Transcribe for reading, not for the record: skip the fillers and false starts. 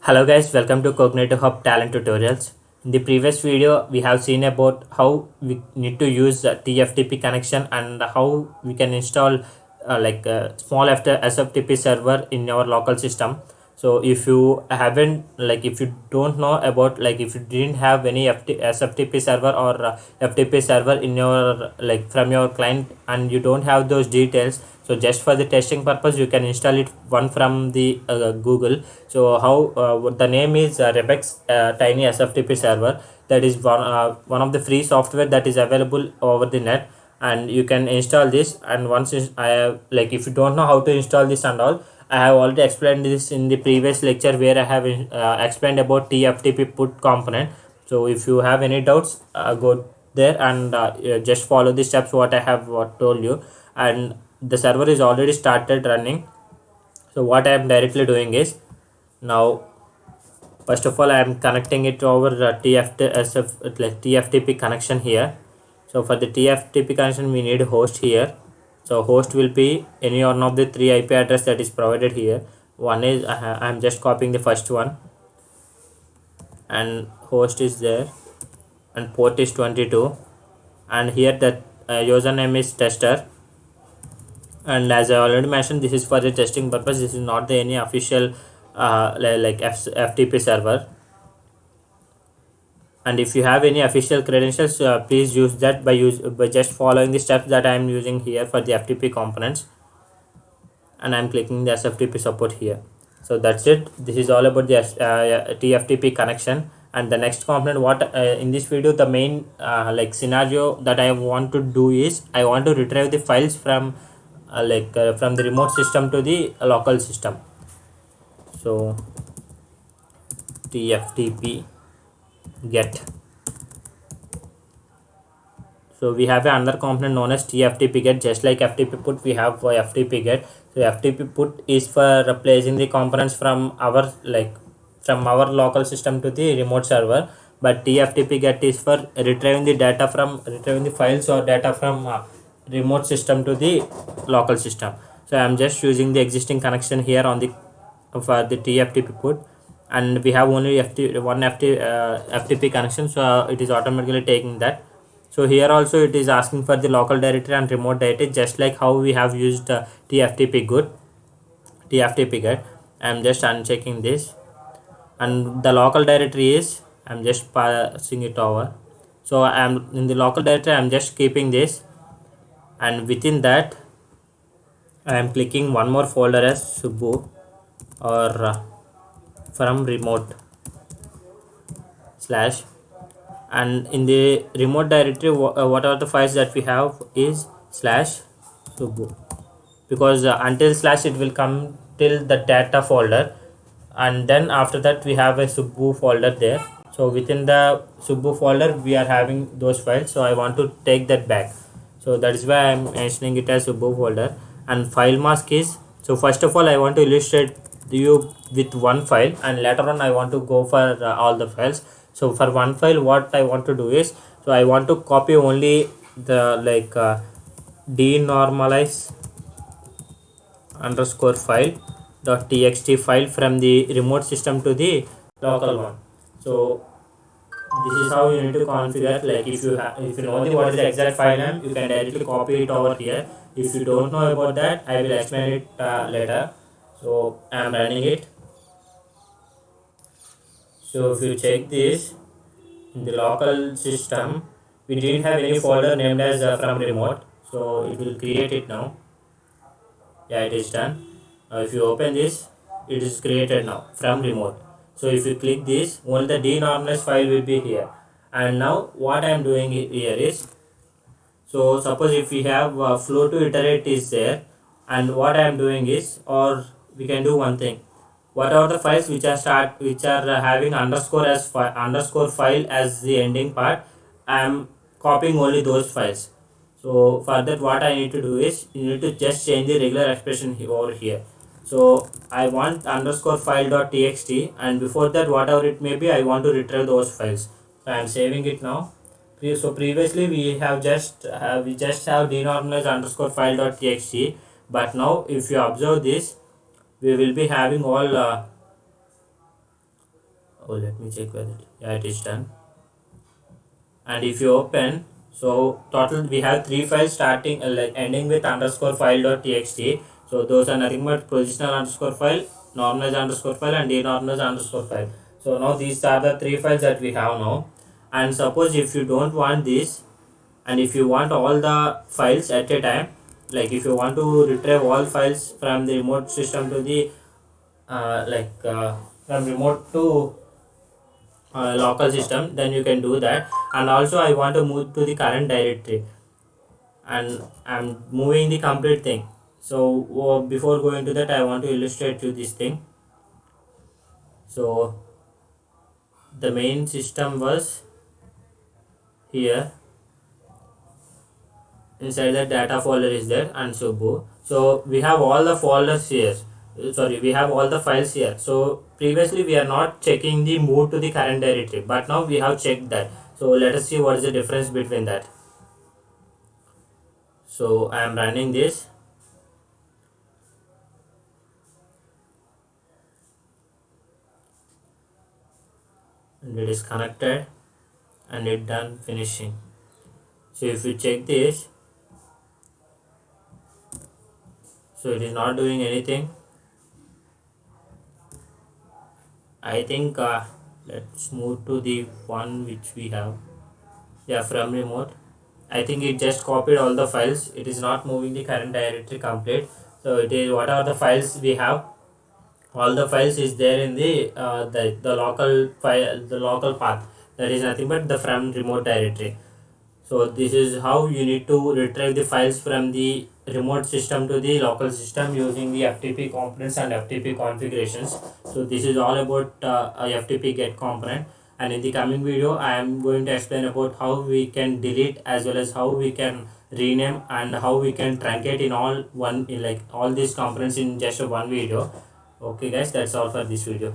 Hello guys, welcome to Cognitive Hub Talent Tutorials. In the previous video, we have seen about how we need to use TFTP connection and how we can install like a small SFTP server in our local system. So if you haven't if you don't know about if you didn't have any SFTP server or FTP server in your from your client and you don't have those details, so just for the testing purpose you can install it one from the Google. So how what the name is Rebex Tiny SFTP server. That is one of the free software that is available over the net, and you can install this. And once I have if you don't know how to install this and all, I have already explained this in the previous lecture where I have explained about TFTP put component. So if you have any doubts, go there and just follow the steps what I have told you. And the server is already started running. So what I am directly doing is, now first of all I am connecting it over TFTP connection here. So for the TFTP connection we need host here. So host will be any one of the three IP address that is provided here. One is I am just copying the first one, and host is there, and port is 22, and here that username is tester. And as I already mentioned, this is for the testing purpose. This is not the any official FTP server. And if you have any official credentials, please use that by just following the steps that I am using here for the FTP components. And I'm clicking the SFTP support here. So that's it. This is all about the TFTP connection. And the next component, what in this video, the main scenario that I want to do is I want to retrieve the files from from the remote system to the local system. So TFTP get. So we have another component known as TFTP get. Just like FTP put, we have FTP get. So FTP put is for replacing the components from our local system to the remote server, but TFTP get is for retrieving the files or data from remote system to the local system. So I'm just using the existing connection here on the for the TFTP put, and we have only FTP connection, so it is automatically taking that. So here also it is asking for the local directory and remote directory, just like how we have used TFTP get. I'm just unchecking this, and the local directory is, I'm just passing it over. So I'm in the local directory, I'm just keeping this, and within that I am clicking one more folder as Subbu or from remote slash, and in the remote directory what are the files that we have is slash Subbu, because until slash it will come till the data folder, and then after that we have a Subbu folder there. So within the Subbu folder we are having those files, so I want to take that back. So that is why I am mentioning it as Subbu folder. And file mask is, so first of all I want to illustrate you with one file, and later on I want to go for all the files. So for one file what I want to do is, so I want to copy only the denormalize underscore file dot txt file from the remote system to the local one. So this is how you need to configure. Like if you know what is the exact file name, you can directly copy it over here. If you don't know about that, I will explain it later. So I am running it. So if you check this, in the local system we didn't have any folder named as from remote, so it will create it now. Yeah, it is done. Now if you open this, it is created now from remote. So if you click this, only the denormalized file will be here. And now what I am doing here is, so suppose if we have flow to iterate is there, and what I am doing is, or we can do one thing, whatever the files which are having underscore file as the ending part, I am copying only those files. So for that what I need to do is, you need to just change the regular expression over here. So I want underscore file dot txt, and before that whatever it may be, I want to retrieve those files. So I am saving it now. So previously we just have denormalized underscore file dot txt, but now if you observe this, we will be having all Oh, let me check whether yeah, it is done. And if you open, so total we have three files starting like ending with underscore file dot txt. So those are nothing but positional underscore file, normalize underscore file, and denormalize underscore file. So now these are the three files that we have now. And suppose if you don't want this, and if you want all the files at a time, like if you want to retrieve all files from the remote system to the from remote to local system, then you can do that. And also I want to move to the current directory, and I'm moving the complete thing. So before going to that, I want to illustrate you this thing. So the main system was here, inside the data folder is there, and Subbu. So we have all the folders here, sorry, we have all the files here. So previously we are not checking the move to the current directory, but now we have checked that. So let us see what is the difference between that. So I am running this, and it is connected, and it done finishing. So if you check this, so it is not doing anything. I think let's move to the one which we have, yeah, from remote. I think it just copied all the files. It is not moving the current directory complete. So it is whatever the files we have, all the files is there in the local file, the local path. That is nothing but the from remote directory. So this is how you need to retrieve the files from the remote system to the local system using the FTP components and FTP configurations. So this is all about a FTP get component. And in the coming video, I am going to explain about how we can delete as well as how we can rename and how we can truncate in all one in like all these components in just one video. Okay guys, that's all for this video.